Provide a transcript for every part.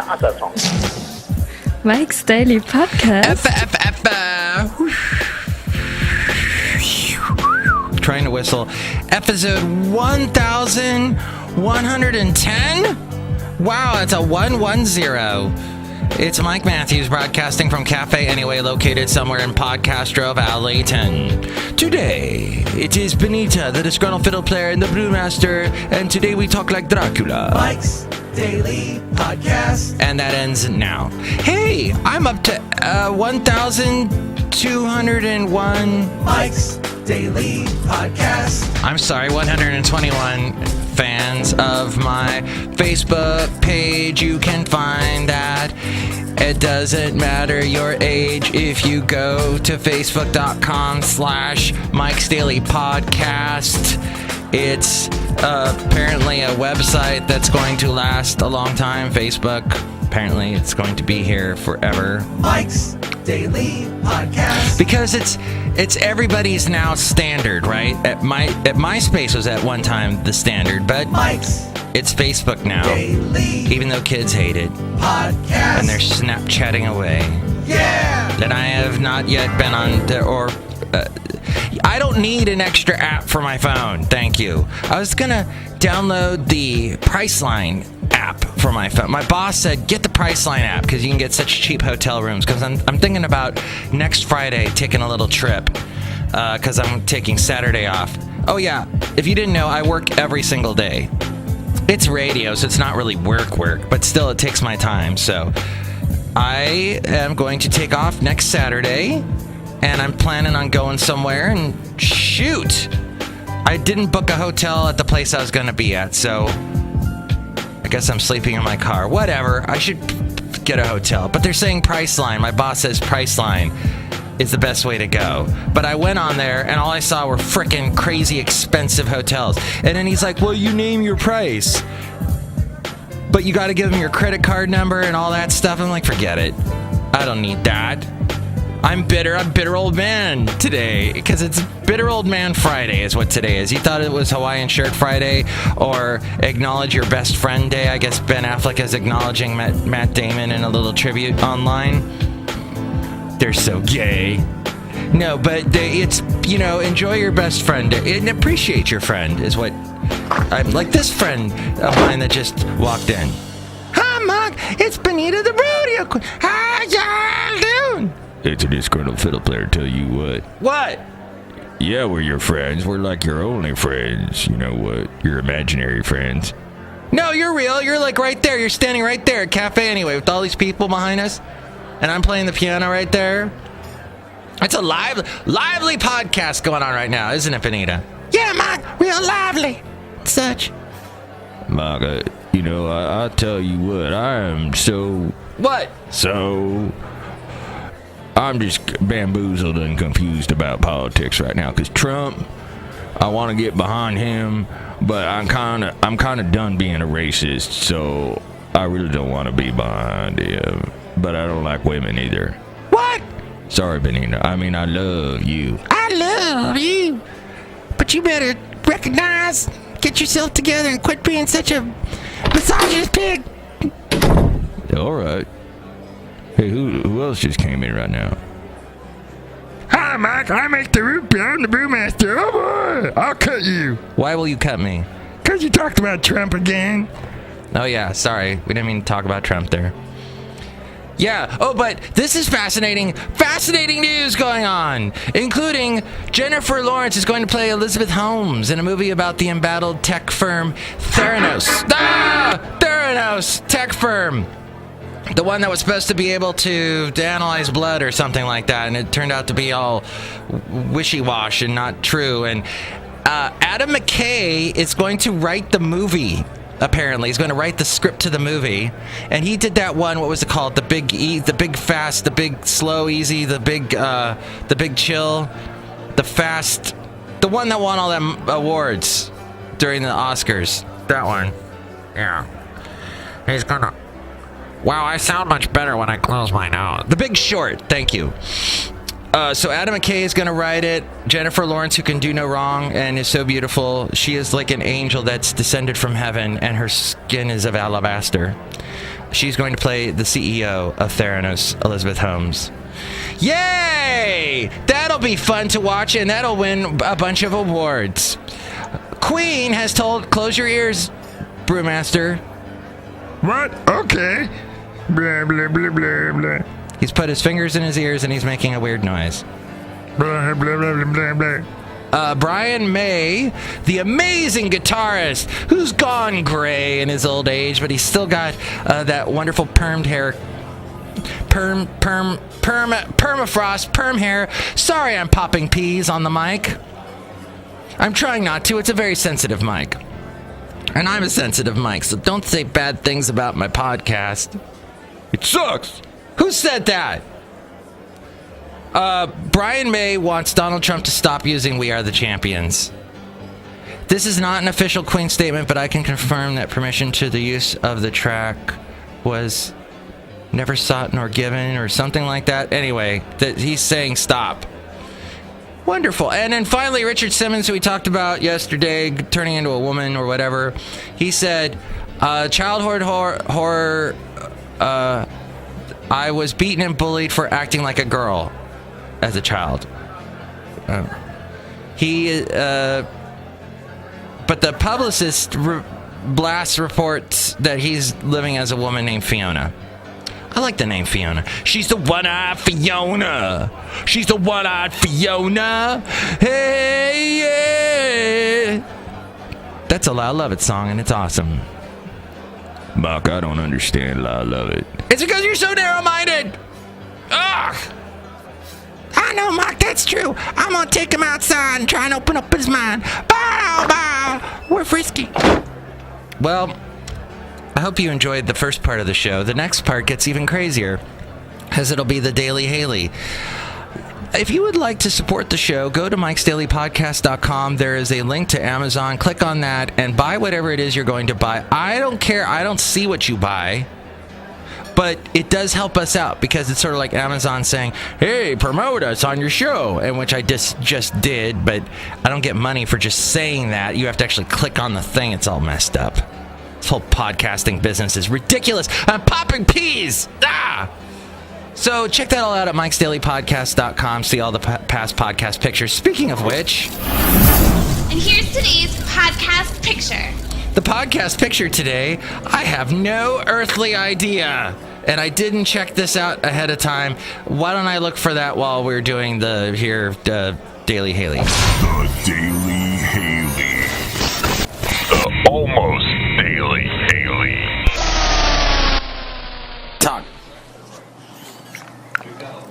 Attention. Mike's Daily Podcast. Trying to whistle. Episode 1110? Wow, it's a 110. It's Mike Matthews broadcasting from Cafe Anyway, located somewhere in Podcastro Valley 10. Today, it is Benita, the Disgruntled Fiddle Player, and the Brewmaster, and today we talk like Dracula. Mike's Daily Podcast. And that ends now. Hey, I'm up to 1,201. Mike's Daily Podcast. I'm sorry, 121 fans of my Facebook page. You can find that. It doesn't matter your age if you go to facebook.com/Mike's Daily Podcast. It's apparently a website that's going to last a long time. Facebook, apparently it's going to be here forever. Mike's Daily Podcast. Because it's everybody's now standard, right? At MySpace was at one time the standard, but Mike's it's Facebook now. Daily Even though kids hate it. Podcast. And they're Snapchatting away. Yeah. That I have not yet been on, I don't need an extra app for my phone. Thank you. I was going to download the Priceline app for my phone. My boss said, get the Priceline app because you can get such cheap hotel rooms. Because I'm thinking about next Friday taking a little trip because I'm taking Saturday off. Oh, yeah. If you didn't know, I work every single day. It's radio, so it's not really work, but still it takes my time. So I am going to take off next Saturday. And I'm planning on going somewhere and shoot. I didn't book a hotel at the place I was going to be at, so I guess I'm sleeping in my car. Whatever. I should get a hotel. But they're saying Priceline. My boss says Priceline is the best way to go. But I went on there and all I saw were frickin' crazy expensive hotels. And then he's like, well, you name your price, but you got to give him your credit card number and all that stuff. I'm like, forget it. I don't need that. I'm bitter old man today because it's Bitter Old Man Friday is what today is. You thought it was Hawaiian Shirt Friday or Acknowledge Your Best Friend Day. I guess Ben Affleck is acknowledging Matt Damon in a little tribute online. They're so gay. No, but it's, enjoy your best friend and appreciate your friend is what I'm like this friend of mine that just walked in. Hi, Mark. It's Benita the rodeo queen. How y'all doing? It's a Disgruntled Fiddle Player, tell you what. What? Yeah, we're your friends. We're like your only friends. You know what? Your imaginary friends. No, you're real. You're like right there. You're standing right there at Cafe Anyway with all these people behind us. And I'm playing the piano right there. It's a lively podcast going on right now, isn't it, Benita? Yeah, Mike. Real lively. Such. Mark, I'll tell you what. I am so... What? I'm just bamboozled and confused about politics right now because Trump, I want to get behind him, but I'm kind of done being a racist, so I really don't want to be behind him. But I don't like women either. What? Sorry, Benita. I mean, I love you. I love you, but you better recognize, get yourself together, and quit being such a misogynist pig. All right. Hey, who else just came in right now? Hi, Mike. I make the root beer. I'm the Brewmaster. Oh, boy. I'll cut you. Why will you cut me? Because you talked about Trump again. Oh, yeah. Sorry. We didn't mean to talk about Trump there. Yeah. Oh, but this is fascinating news going on, including Jennifer Lawrence is going to play Elizabeth Holmes in a movie about the embattled tech firm Theranos. Theranos tech firm. The one that was supposed to be able to analyze blood or something like that, and it turned out to be all wishy-wash and not true. And Adam McKay is going to write the movie, apparently. He's going to write the script to the movie. And he did that one, what was it called? The Big Fast, the Big Slow Easy, the Big Chill, the Fast... The one that won all them awards during the Oscars. That one. Yeah. He's gonna... Wow, I sound much better when I close my nose. The Big Short, thank you. So Adam McKay is going to write it. Jennifer Lawrence, who can do no wrong and is so beautiful. She is like an angel that's descended from heaven, and her skin is of alabaster. She's going to play the CEO of Theranos, Elizabeth Holmes. Yay! That'll be fun to watch, and that'll win a bunch of awards. Queen has told, close your ears, Brewmaster. What? Okay. Blah, blah, blah, blah, blah. He's put his fingers in his ears, and he's making a weird noise. Blah, blah, blah, blah, blah. Brian May, the amazing guitarist who's gone gray in his old age, but he's still got that wonderful permed hair. Permafrost perm hair. Sorry, I'm popping peas on the mic. I'm trying not to. It's a very sensitive mic. And I'm a sensitive mic, so don't say bad things about my podcast. It sucks. Who said that? Brian May wants Donald Trump to stop using "We Are the Champions." This is not an official Queen statement, but I can confirm that permission to the use of the track was never sought nor given, or something like that. Anyway, that he's saying stop. Wonderful. And then finally, Richard Simmons, who we talked about yesterday, turning into a woman or whatever, he said, childhood horror, I was beaten and bullied for acting like a girl as a child. But the publicist blasts reports that he's living as a woman named Fiona. I like the name Fiona. She's the one-eyed Fiona. She's the one-eyed Fiona. Hey, yeah. That's a I Love It song, and it's awesome. Mark, I don't understand I Love It. It's because you're so narrow-minded. Ugh. I know, Mark, that's true. I'm going to take him outside and try and open up his mind. Bow, bow. We're frisky. Well, I hope you enjoyed the first part of the show. The next part gets even crazier, as it'll be the Daily Haley. If you would like to support the show, go to mikesdailypodcast.com. There is a link to Amazon. Click on that and buy whatever it is you're going to buy. I don't care. I don't see what you buy. But it does help us out, because it's sort of like Amazon saying, hey, promote us on your show, and which I just did, but I don't get money for just saying that. You have to actually click on the thing. It's all messed up. This whole podcasting business is ridiculous. I'm popping peas. So check that all out at mikesdailypodcast.com. See all the past podcast pictures. Speaking of which... And here's today's podcast picture. The podcast picture today, I have no earthly idea. And I didn't check this out ahead of time. Why don't I look for that while we're doing the Daily Haley? The Daily Haley. The almost Daily Haley. Talk.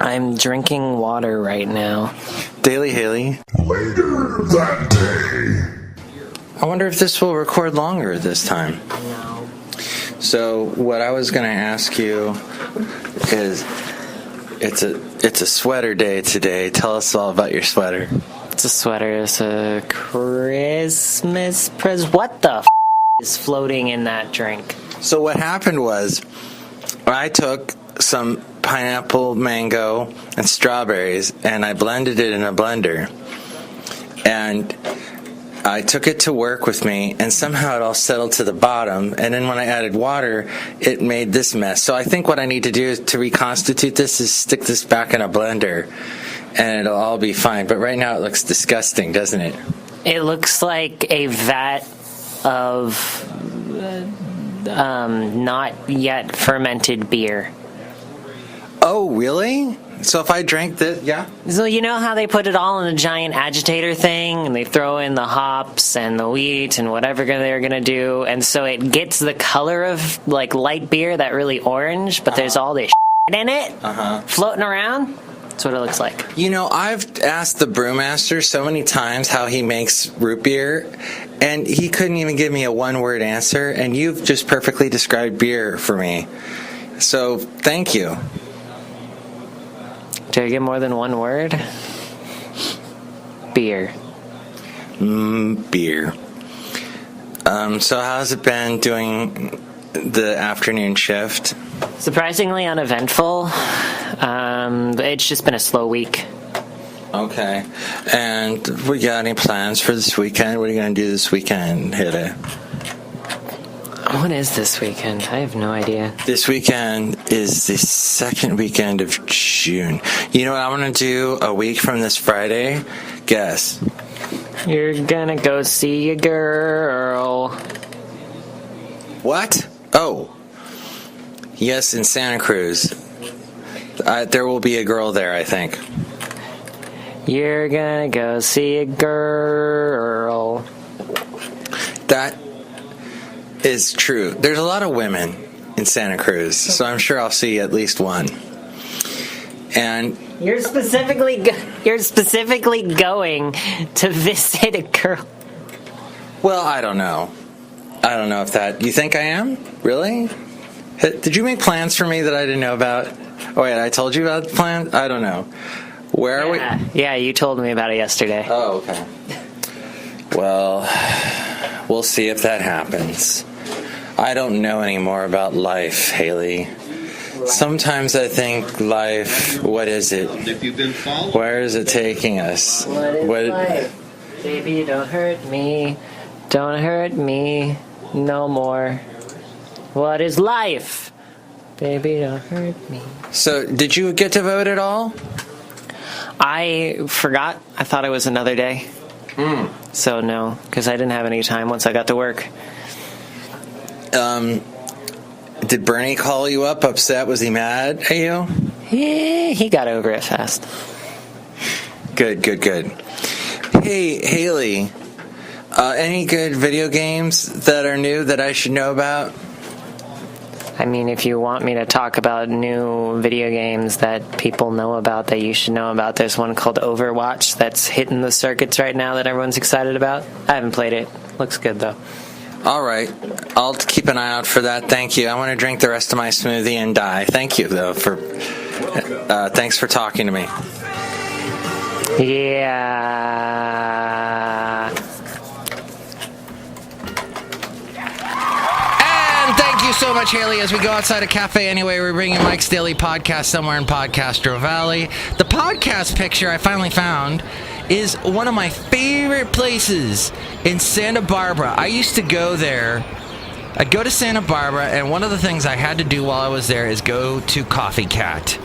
I'm drinking water right now. Daily Haley. Later that day. I wonder if this will record longer this time. No. So what I was going to ask you is, it's a sweater day today. Tell us all about your sweater. It's a sweater. It's a Christmas present. What the is floating in that drink? So what happened was, I took some pineapple, mango, and strawberries, and I blended it in a blender. And I took it to work with me, and somehow it all settled to the bottom. And then when I added water, it made this mess. So I think what I need to do to reconstitute this is stick this back in a blender, and it'll all be fine. But right now it looks disgusting, doesn't it? It looks like a vat of not yet fermented beer. Oh, really? So if I drank this, yeah? So you know how they put it all in a giant agitator thing, and they throw in the hops and the wheat and whatever they're going to do, and so it gets the color of like light beer, that really orange, but there's all this in it floating around. That's what it looks like. You know, I've asked the Brewmaster so many times how he makes root beer, and he couldn't even give me a one-word answer, and you've just perfectly described beer for me. So, thank you. Did I get more than one word? Beer. Beer. So how's it been doing the afternoon shift? Surprisingly uneventful. It's just been a slow week. Okay. And we got any plans for this weekend? What are you going to do this weekend, Hida? What is this weekend? I have no idea. This weekend is the second weekend of June. You know what I'm going to do a week from this Friday? Guess. You're gonna go see a girl. What? Oh. Yes, in Santa Cruz. There will be a girl there, I think. You're gonna go see a girl. That is true. There's a lot of women in Santa Cruz, so I'm sure I'll see at least one. And You're specifically going to visit a girl. well, I don't know. I don't know if that. You think I am? Really? Did you make plans for me that I didn't know about? Oh wait, I told you about the plan? I don't know. Where are we? Yeah, you told me about it yesterday. Oh, okay. Well, we'll see if that happens. I don't know any more about life, Haley. Sometimes I think life, what is it? Where is it taking us? What is life? Baby, don't hurt me. Don't hurt me no more. What is life? Baby, don't hurt me. So, did you get to vote at all? I forgot. I thought it was another day. So no, because I didn't have any time once I got to work. Did Bernie call you up upset? Was he mad at you? Yeah, he got over it fast. Good. Hey, Haley, any good video games that are new that I should know about? I mean, if you want me to talk about new video games that people know about, that you should know about, there's one called Overwatch that's hitting the circuits right now that everyone's excited about. I haven't played it. Looks good, though. All right. I'll keep an eye out for that. Thank you. I want to drink the rest of my smoothie and die. Thank you, though, thanks for talking to me. Yeah. Thank you so much, Haley. As we go outside a cafe anyway, we're bringing Mike's Daily Podcast somewhere in Podcastro Valley. The podcast picture I finally found is one of my favorite places in Santa Barbara. I used to go there. I'd go to Santa Barbara, and one of the things I had to do while I was there is go to Coffee Cat.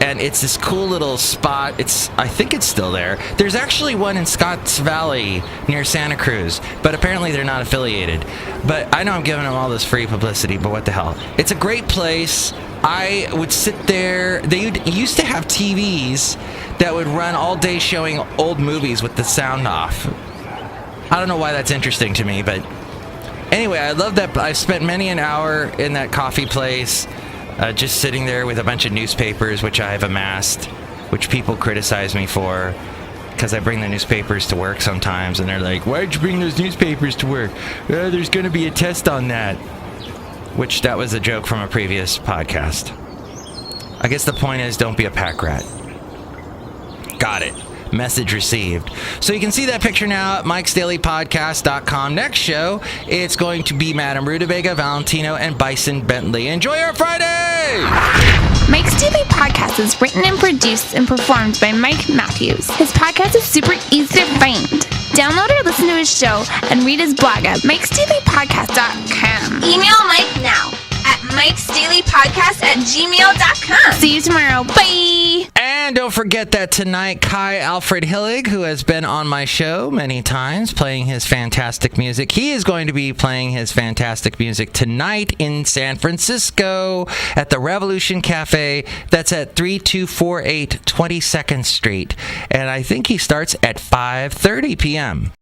And it's this cool little spot. I think it's still there. There's actually one in Scotts Valley near Santa Cruz, but apparently they're not affiliated. But I know I'm giving them all this free publicity, but what the hell. It's a great place. I would sit there. They used to have TVs that would run all day showing old movies with the sound off. I don't know why that's interesting to me, but anyway, I love that. I've spent many an hour in that coffee place. Just sitting there with a bunch of newspapers, which I've amassed, which people criticize me for, because I bring the newspapers to work sometimes, and they're like, why'd you bring those newspapers to work? There's going to be a test on that. Which, that was a joke from a previous podcast. I guess the point is, don't be a pack rat. Got it. Message received. So you can see that picture now at mikesdailypodcast.com. Next show, it's going to be Madame Rootabega, Valentino, and Bison Bentley. Enjoy our Friday! Mike's Daily Podcast is written and produced and performed by Mike Matthews. His podcast is super easy to find. Download or listen to his show and read his blog at mikesdailypodcast.com. Email Mike now at mikesdailypodcast@gmail.com. See you tomorrow. Bye! And don't forget that tonight, Kai Alfred Hillig, who has been on my show many times, playing his fantastic music, he is going to be playing his fantastic music tonight in San Francisco at the Revolution Cafe. That's at 3248 22nd Street. And I think he starts at 5:30 p.m.